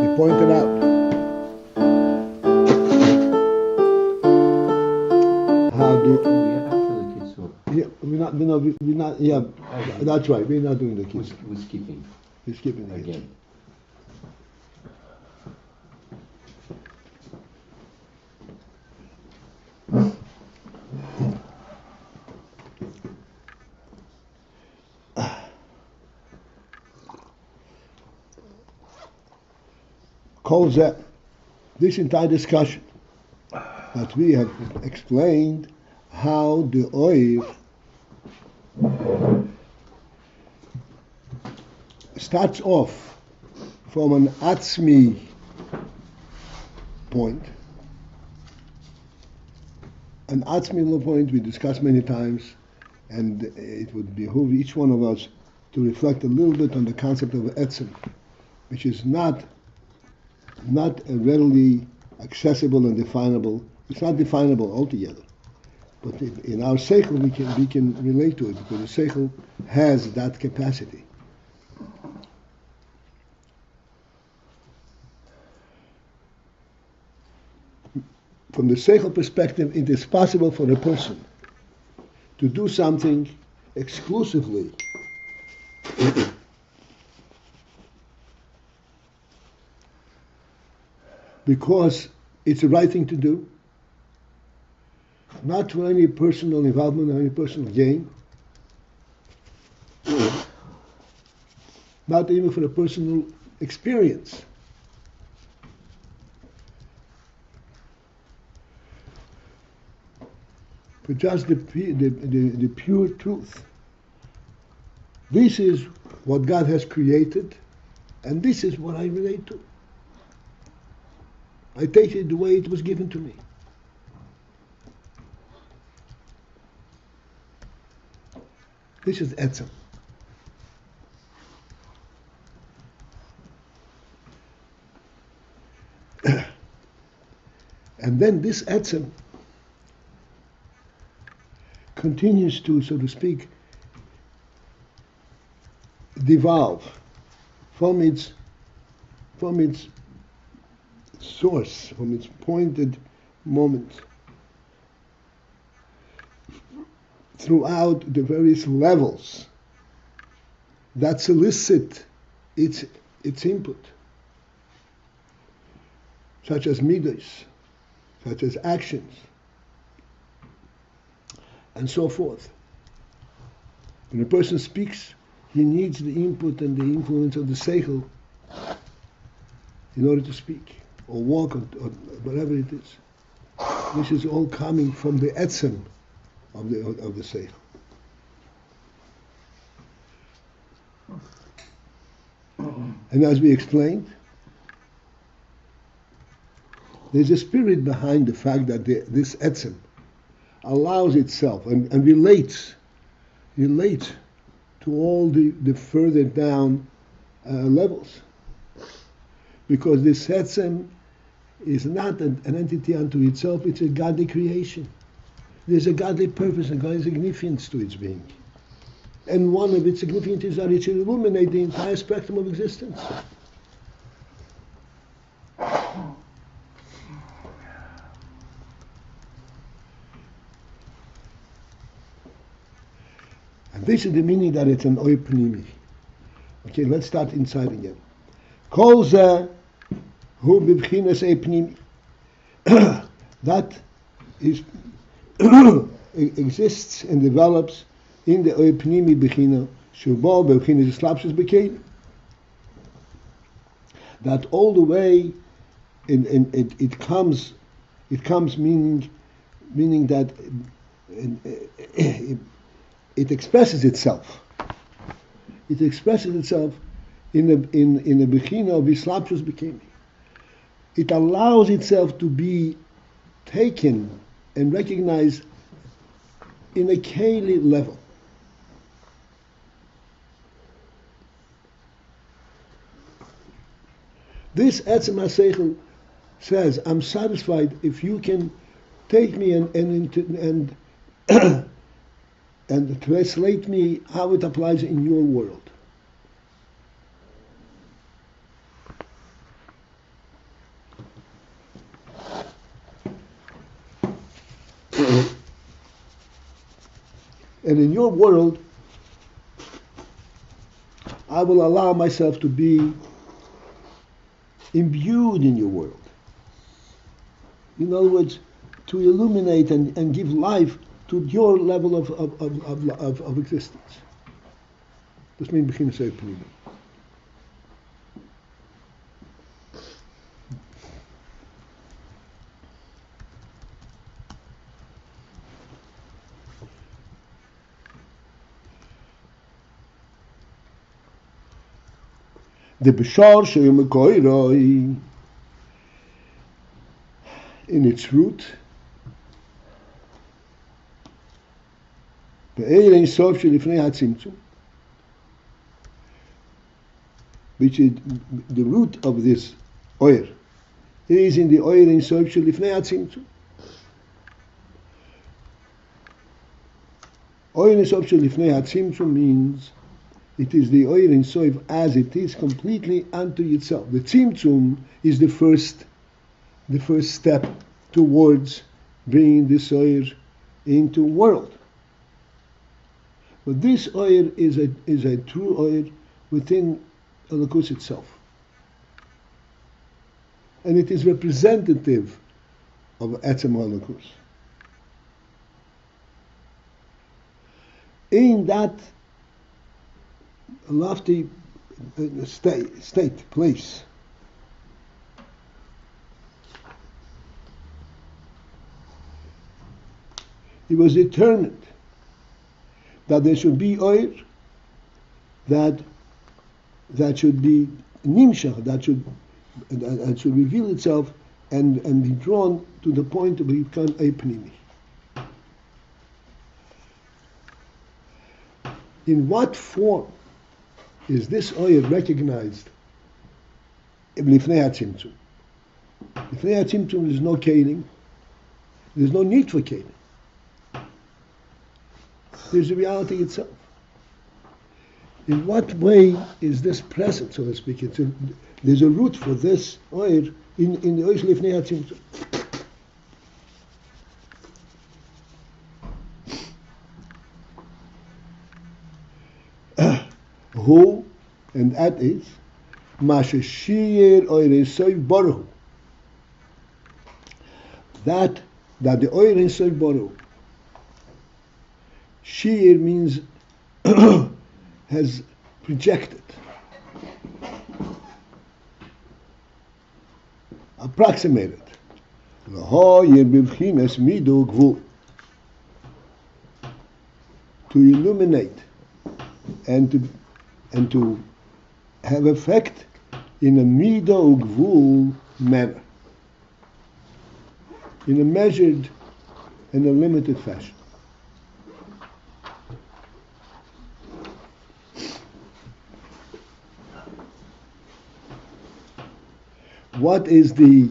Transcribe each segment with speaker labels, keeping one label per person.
Speaker 1: He pointed out how we're not, yeah, that's right, we're not doing the kids.
Speaker 2: We're skipping.
Speaker 1: We're skipping the
Speaker 2: Again.
Speaker 1: kids. Calls that this entire discussion that we have explained how the oiv starts off from an atzmi point. An atzmi point we discussed many times, and it would behoove each one of us to reflect a little bit on the concept of etzem, which is not readily accessible and definable. It's not definable altogether, but in our seichel we can relate to it, because the seichel has that capacity. From the seichel perspective, it is possible for a person to do something exclusively because it's the right thing to do, not for any personal involvement or any personal gain, not even for a personal experience. But just the pure truth. This is what God has created, and this is what I relate to. I take it the way it was given to me. This is etzem. And then this etzem continues to, so to speak, devolve from its source, from its pointed moment, throughout the various levels that solicit its input, such as midos, such as actions, and so forth. When a person speaks, he needs the input and the influence of the seichel in order to speak, or walk, or whatever it is. This is all coming from the etzem of the seichel. And as we explained, there's a spirit behind the fact that this etzem allows itself and relates to all the further down levels. Because this etzem is not an entity unto itself, it's a godly creation. There's a godly purpose and godly significance to its being. And one of its significance is that it should illuminate the entire spectrum of existence. And this is the meaning that it's an oy pnimi. Okay, let's start inside again. Kol ze hu b'bchinas e pnimi. That is exists and develops in the oy pnimi b'china shubo b'bchinas slapshus b'kein. That all the way it comes meaning that it expresses itself. It expresses itself in the bechina of islapshus b'kein. It allows itself to be taken and recognized in a keli level. This etzem HaSeichel says, I'm satisfied if you can take me and translate me how it applies in your world. And in your world, I will allow myself to be imbued in your world. In other words, to illuminate and give life to your level of existence. Das means ve-hinay pnimi. The bashar she'yumakoiroi, in its root, be'erein sof she'lifnei hatzimtzum, which is the root of this oir, is in the oir in sof she'lifnei hatzimtzum. Oir in sof she'lifnei hatzimtzum means it is the oir in sof as it is, completely unto itself. The tzimtzum is the first step towards bringing this oir into world. But this oir is a true oir within Elokus itself. And it is representative of Etzem Elokus. In that lofty place, it was determined that there should be oir that should be nimshach, that should reveal itself and be drawn to the point to become a pnimi. In what form is this oir recognized in lifnei hatzimtzum? Lifnei hatzimtzum there is no kelim. There is no need for kelim. There's the reality itself. In what way is this present, so to speak? There's a root for this oir in the oir lifnei hatzimtzum. Who, and that is, Mashashir Oiresoy Boru. That the Oiresoy Boru. Shir means has projected, approximated. To illuminate and to have effect in a mido ugvul manner, in a measured and a limited fashion. What is the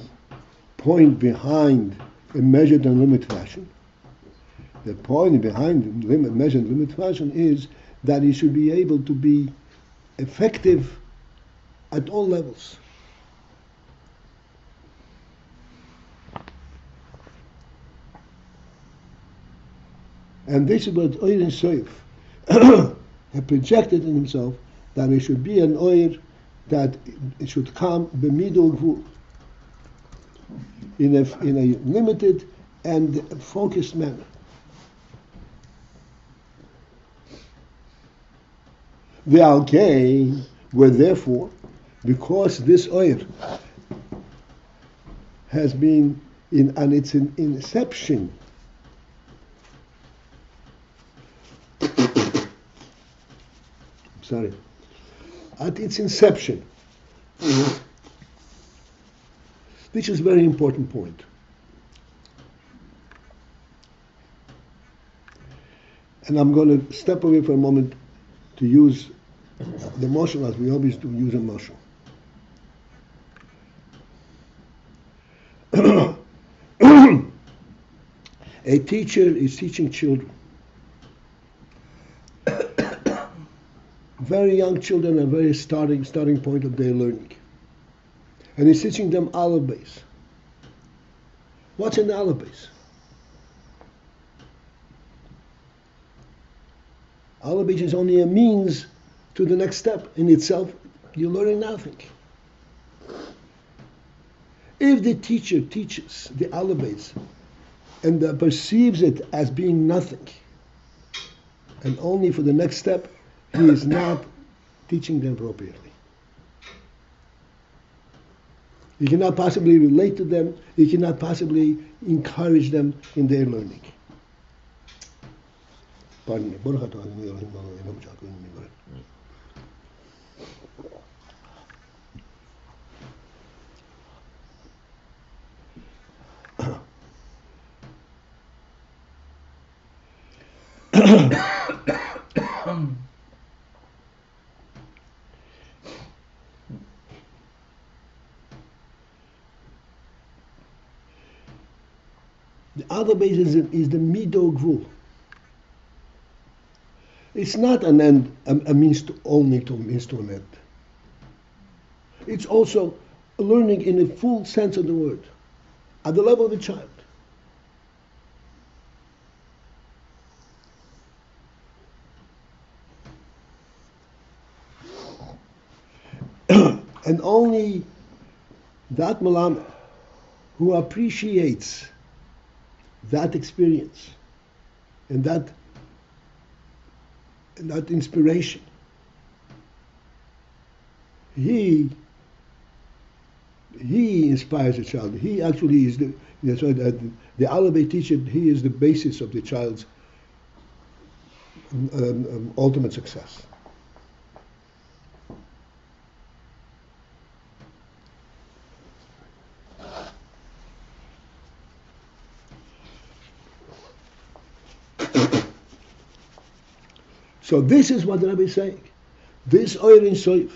Speaker 1: point behind a measured and limited fashion? The point behind measured and limited fashion is that it should be able to be effective at all levels. And this is what Oir and Soif have projected in himself, that it should be an Oir that it should come b'mido gvul, in a limited and focused manner. The alkei were therefore, because this oir has been in its inception, at its inception, which is a very important point. And I'm going to step away for a moment to use the mochin as we always do, use a mochin. A teacher is teaching children. Very young children are very starting point of their learning. And he's teaching them aleph base. What's an aleph base? Alabase is only a means to the next step. In itself, you're learning nothing. If the teacher teaches the alabase and perceives it as being nothing, and only for the next step, he is not teaching them appropriately. He cannot possibly relate to them, he cannot possibly encourage them in their learning. Pardon me. The other base is the mido gvul. It's not an end, a means to only to means to an end. It's also learning in the full sense of the word, at the level of the child. And only that Malamed who appreciates that experience and that inspiration, he inspires the child. He actually is the Alabay teacher. He is the basis of the child's ultimate success. So this is what the Rebbe is saying. This AYIN Soif,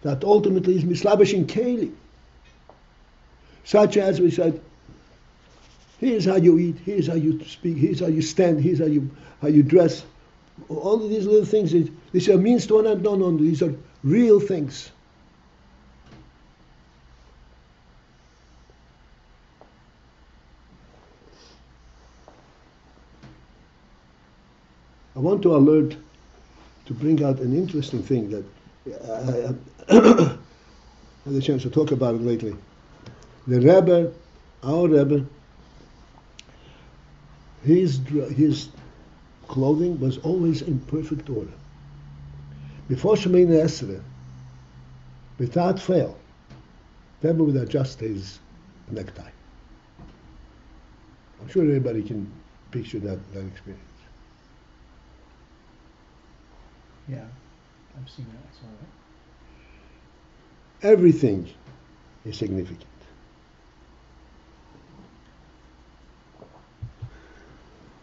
Speaker 1: that ultimately is mislabashing kelim, such as we said, here's how you eat, here's how you speak, here's how you stand, here's how you dress. All of these little things, these are means to an end. No, these are real things. I want to alert, to bring out an interesting thing that I had a chance to talk about it lately. The Rebbe, our Rebbe, his clothing was always in perfect order. Before Shemoneh Esrei, without fail, the Rebbe would adjust his necktie. I'm sure everybody can picture that experience.
Speaker 2: Yeah, I've seen that. I saw that.
Speaker 1: Everything is significant.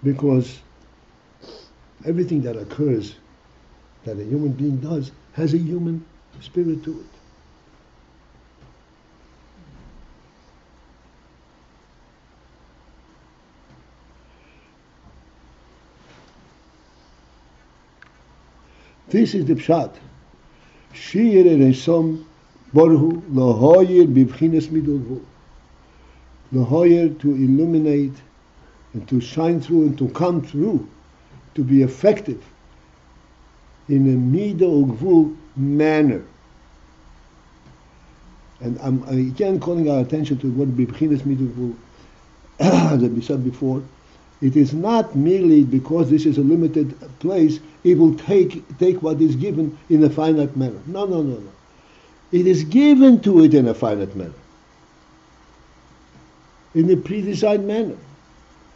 Speaker 1: Because everything that occurs, that a human being does, has a human spirit to it. This is the pshat. Shir eresom borhu lohoyer bivchines midulvu. Lohoyer, to illuminate and to shine through and to come through, to be effective in a mido ugvul manner. And I'm again calling our attention to what bivchines midulvu, as we said before. It is not merely because this is a limited place, it will take what is given in a finite manner. No. It is given to it in a finite manner, in a pre-designed manner.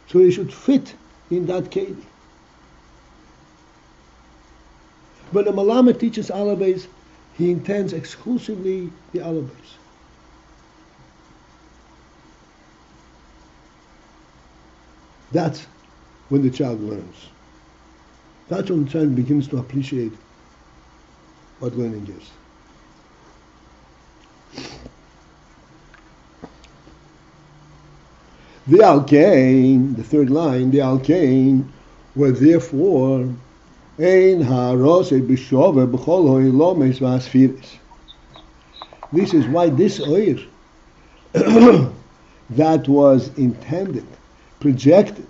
Speaker 1: So it should fit in that keli. When a Malamed teaches alabase, he intends exclusively the alabase. That's when the child learns. That's when the child begins to appreciate what learning is. The alkein, the third line, the alkein, were therefore ein ha'arosei b'shover b'chol ho'ilomes v'asfiris. This is why this oir that was intended, projected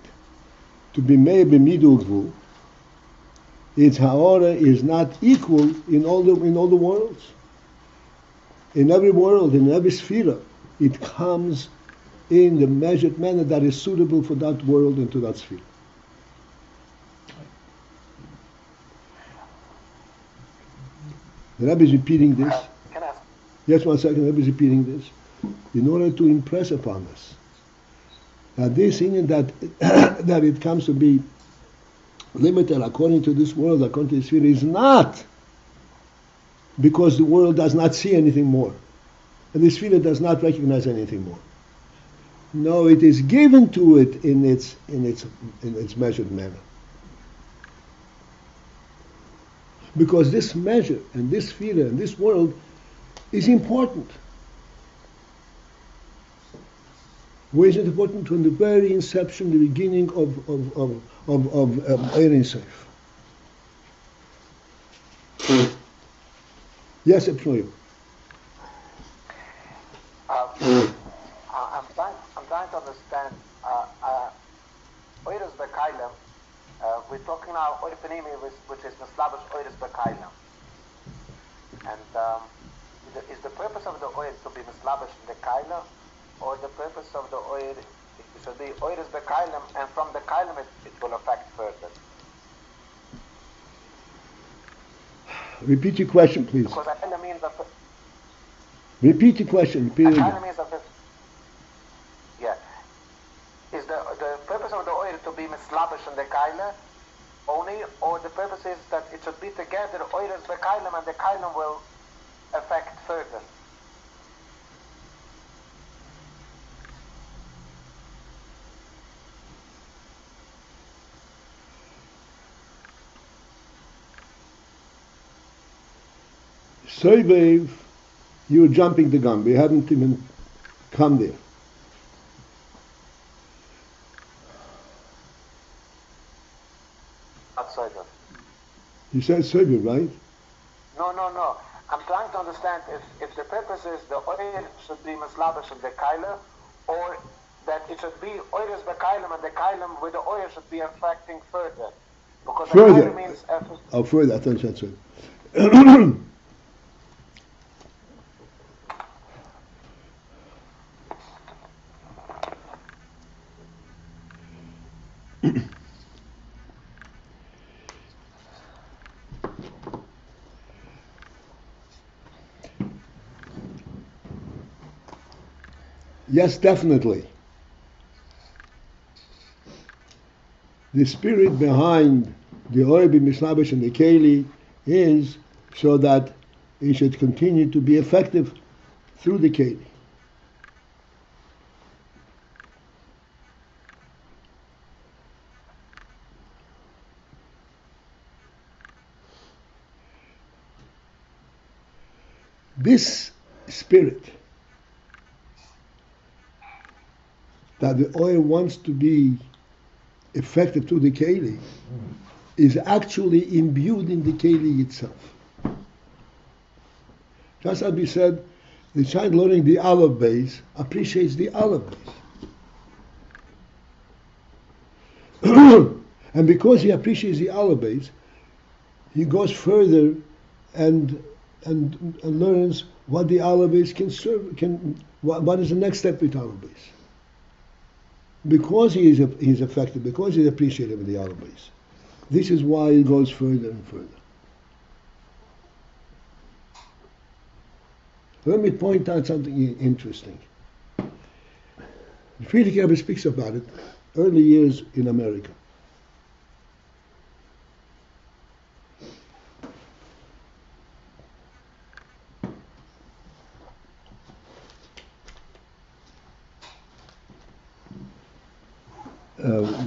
Speaker 1: to be made b'midu gvul, its ha'ora is not equal in all the worlds. In every world, in every sphere, it comes in the measured manner that is suitable for that world and to that sphere. The Rebbe is repeating this.
Speaker 3: Can I ask?
Speaker 1: Yes, 1 second. The Rebbe is repeating this in order to impress upon us that this union that that it comes to be limited according to this world, according to this sphere, is not because the world does not see anything more, and the sphere does not recognize anything more. No, it is given to it in its measured manner. Because this measure and this sphere and this world is important. Where is it important? From the very inception, the beginning of AYIN Sof. Yes, absolutely.
Speaker 3: I'm trying to understand. Oiris Bekailem, we're talking now Oir pnimi, which is Mislabash Oiris Bekailem. And is the purpose of the oil to be Mislabash in the Kaila, or the purpose of the oil should be Oiris Bekailem, and from the Kailem it will affect further?
Speaker 1: Repeat your question, please.
Speaker 3: Because Kaila means that.
Speaker 1: Repeat your question. Repeat it
Speaker 3: Kaila
Speaker 1: again.
Speaker 3: means that. Yeah. Is the purpose of the oil to be mislabish in the kaila only, or the purpose is that it should be together, oil is the kailem, and the kailem will affect further?
Speaker 1: Soivev, you're jumping the gun. We haven't even come there.
Speaker 3: Outside of.
Speaker 1: You said Soivev, right?
Speaker 3: No. I'm trying to understand if the purpose is the oil should be mislabish in the kaila, or that it should be oil is the kailem, and the kailem with the oil should be affecting further. Because
Speaker 1: Further.
Speaker 3: the kaila means
Speaker 1: Oh, further. I thought you said Soivev. Yes, definitely. The spirit behind the Oibi Mislabish and the Keli is so that it should continue to be effective through the Keli. This spirit that the oil wants to be effective to the Keli is actually imbued in the Keli itself. Just as we said, the child learning the Aleph base appreciates the Aleph base. And because he appreciates the Aleph base, he goes further and learns what the Aleph base can serve, what is the next step with Aleph base. Because he is affected, because he is appreciative of the Aleph base. This is why he goes further and further. Let me point out something interesting. Friedrich Rebbe speaks about it early years in America.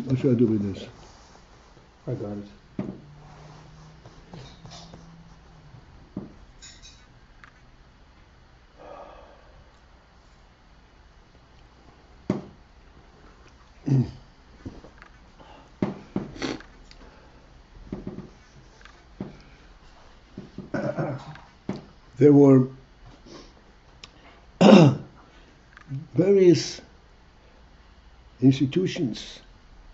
Speaker 1: What should I do with this?
Speaker 2: I got it.
Speaker 1: There were various institutions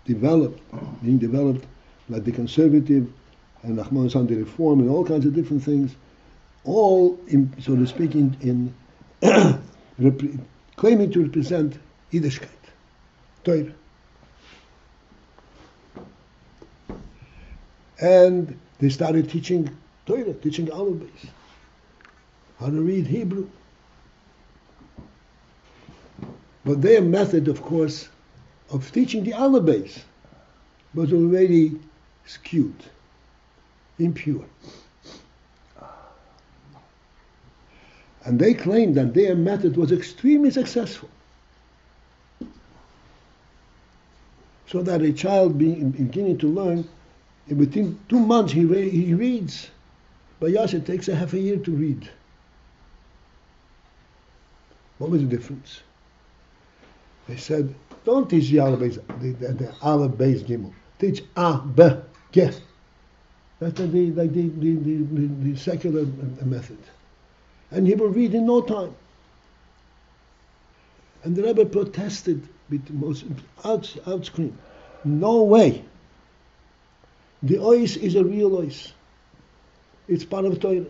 Speaker 1: being developed, like the conservative and Nachman Sunday Reform and all kinds of different things, all, in, so to speak, in claiming to represent Yiddishkeit, Torah. And they started teaching Torah, teaching alphabets, how to read Hebrew. But their method, of course, of teaching the alphabets was already skewed, impure. And they claimed that their method was extremely successful. So that a child beginning to learn, within 2 months he reads. But yes, it takes a half a year to read. What was the difference? They said, don't teach the Aleph the Aleph Beis Gimel. Teach A, B, Ge. That's the secular method. And he will read in no time. And the Rebbe protested with the most outscream. No way. The ois is a real ois. It's part of Torah.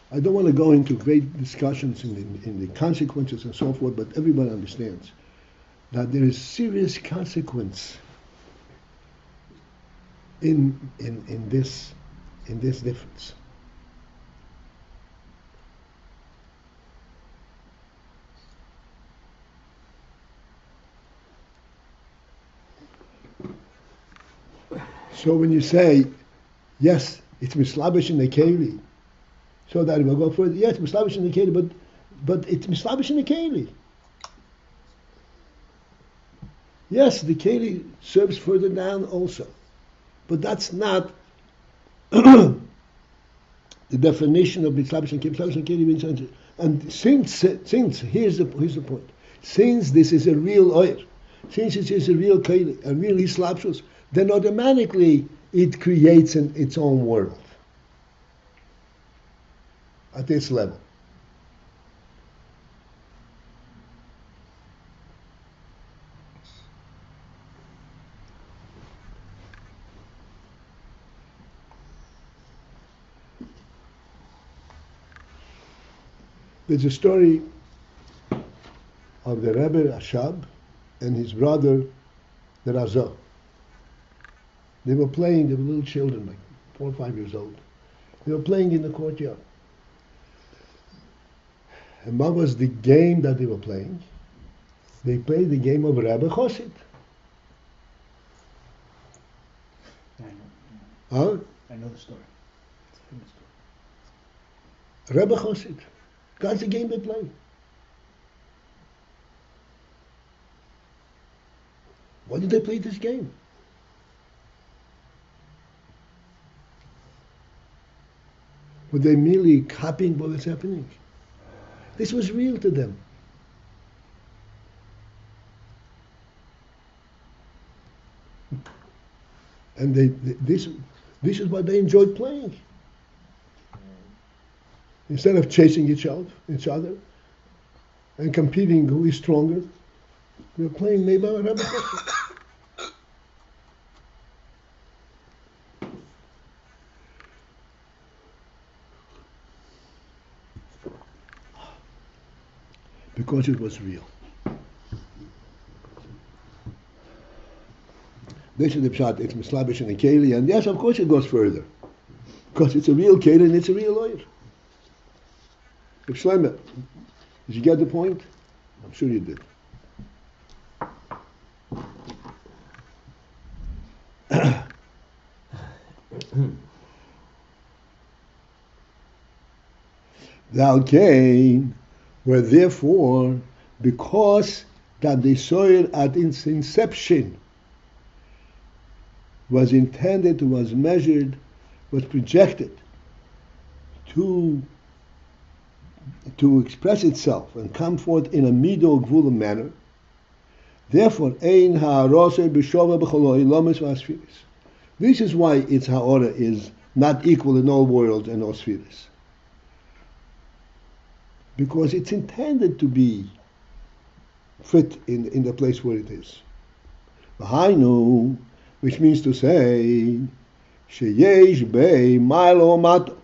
Speaker 1: I don't want to go into great discussions in the consequences and so forth, but everybody understands that there is serious consequence in this difference. So when you say, yes, it's mislabish in the keli, so that it will go further. Yes, mislabish in the keli, but it's mislabish in the keli. Yes, the keli serves further down also, but that's not the definition of mislabish and keli. Mislabish and keli means, and since here's the point. Since this is a real oir, since it is a real keli, a real islapshus, then automatically it creates its own world at this level. There's a story of the Rebbe RASHAB and his brother, the Razah. They were playing, they were little children, like 4 or 5 years old. They were playing in the courtyard. And what was the game that they were playing? They played the game of Rebbe Chosid. Huh?
Speaker 2: I know the story. It's a famous story.
Speaker 1: Rebbe Chosid. That's the game they play. Why did they play this game? Were they merely copying what was happening? This was real to them. And this is what they enjoyed playing. Instead of chasing each other and competing who is stronger, we were playing maybe a Rebbe Chosid. Because it was real. This is the pshat, it's mislabish and a keli, and yes, of course it goes further. Because it's a real keli and it's a real oil. Shlomo, did you get the point? I'm sure you did. The Alkain were therefore, because that the soil at its inception was intended, was measured, was projected to express itself and come forth in a mido gvula manner. Therefore, ein ha'aroseh b'shova b'chol ha'ilamis v'asfiris. This is why its ha'ora is not equal in all worlds and all spheres. Because it's intended to be fit in the place where it is. V'hainu, which means to say, sheyesh bei ma'alo mato,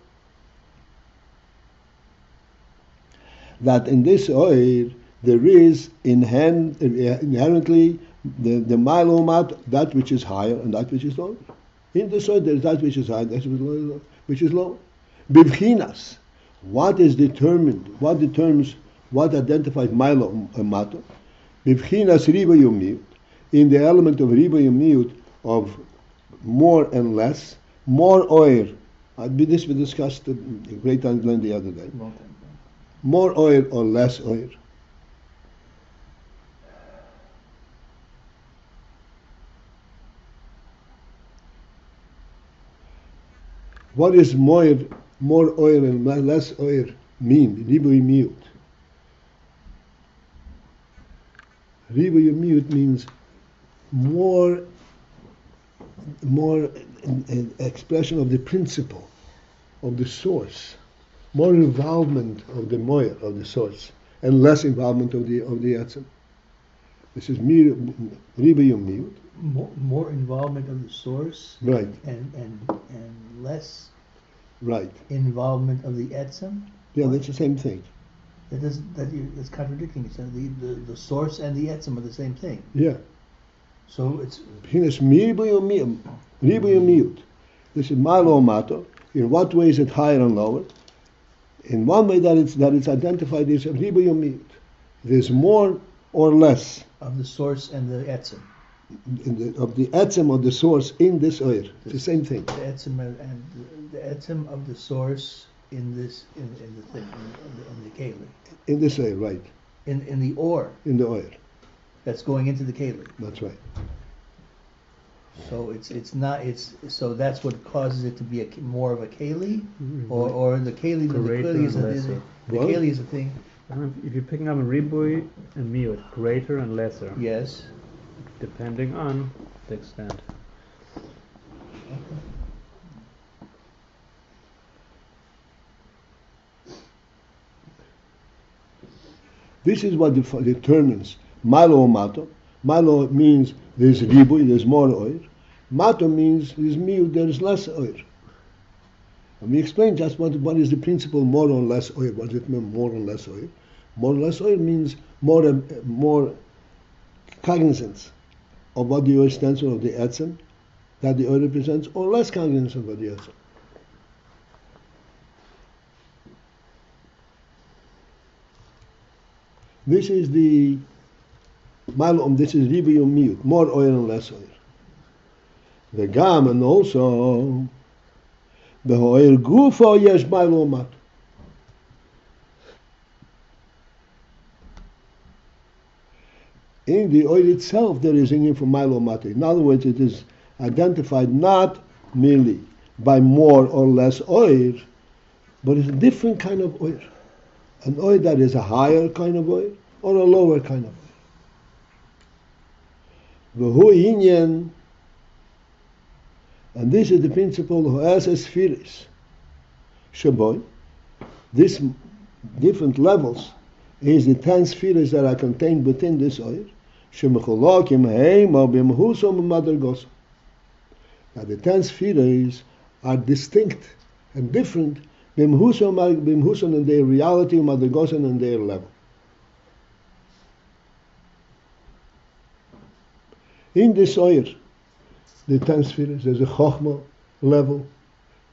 Speaker 1: that in this oil there is inherently the ma'alo mato, that which is higher and that which is lower. In this oil there is that which is higher, that which is lower. Bivchinas, what is determined, what determines, what identifies ma'alo mato? Bivchinas riba yomiyut, in the element of riba yomiyut, of more and less, more oil. This we discussed a great time the other day. More oil or less oil. What is more oil and less oil mean? Riba yomiyut. Riba yomiyut means more an expression of the principle, of the source, more involvement of the moyer, of the source, and less involvement of the etzem. This is riba yomiyut.
Speaker 2: More involvement of the source,
Speaker 1: right,
Speaker 2: and less,
Speaker 1: right,
Speaker 2: involvement of the etzem.
Speaker 1: Yeah, that's the same thing.
Speaker 2: That's contradicting each other. The source and the etzem are the same thing.
Speaker 1: Yeah.
Speaker 2: So it's
Speaker 1: riba yomiyut. This is ma'alo mato. In what way is it higher and lower? In one way that it's identified is riba yomiyut. There's more or less
Speaker 2: of the source and the etzem.
Speaker 1: Of the etzem of the source in this oil. It's the same thing.
Speaker 2: The etzem and the etzem of the source in this in the thing in the keli.
Speaker 1: In this oil, right.
Speaker 2: In the ore.
Speaker 1: In the oil.
Speaker 2: That's going into the keli.
Speaker 1: That's right.
Speaker 2: So so that's what causes it to be more of a keli, or the keli. The keli is a thing.
Speaker 4: If you're picking up a ribui and mute, greater and lesser.
Speaker 2: Yes.
Speaker 4: Depending on the extent.
Speaker 2: Okay.
Speaker 1: This is what determines malo mato. Malo means there's ribui, there's more oil. Mato means there's mute, there's less oil. And we explained just what is the principle more or less oil. What does it mean, more or less oil? More or less oil means more cognizance of what the oil stands for, of the etzem that the oil represents, or less cognizance of what the etzem. This is the malum, this is riba yomiyut, more oil and less oil. The gam, and also the oil gufo yesh malum mat. In the oil itself, there is a need for malum mat. In other words, it is identified not merely by more or less oil, but it's a different kind of oil. An oil that is a higher kind of oil or a lower kind of oil. Ve-hinay, and this is the principle who has a spheres. Shaboy, these different levels is the 10 spheres that are contained within this oil. Shemecholokim heima b'mhusom u'madargosom. Now the 10 spheres are distinct and different b'mhusom in their reality, u'madargosom in their level. In this oil, the 10 spheres, there's a chochmah level,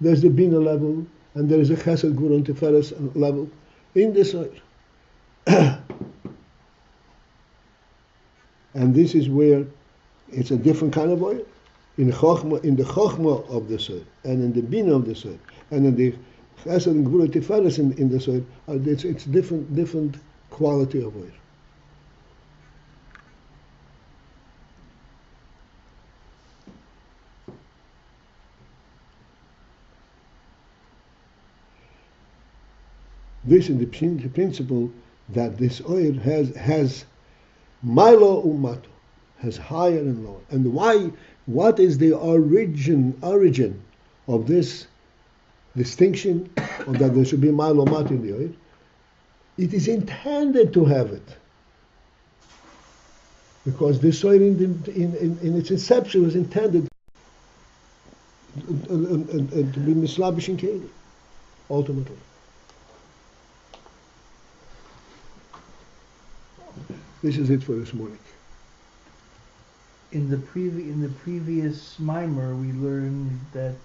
Speaker 1: there's the bina level, and there is a chesed, gvura, and tiferes level in this oil. And this is where it's a different kind of oil. In the chochmah of the soil, and in the bina of the soil, and in the chesed and gvura tiferes in the soil, it's different quality of oil. This is the principle that this oil has milo umato, has higher and lower. And why? What is the origin of this distinction, or that there should be mile or mat in the oil? It is intended to have it, because this oil in its inception was intended to be mislabish in keli, ultimately. This is it for this morning.
Speaker 2: In the previous mimer, we learned that,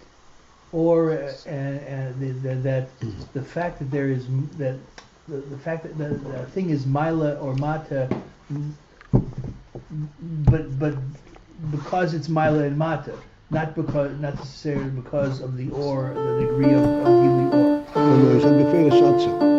Speaker 2: that the fact that there is that the fact that the thing is mila or mata, but because it's mila and mata, not necessarily because of the degree of gili or.
Speaker 1: No, it's a befeira shatza.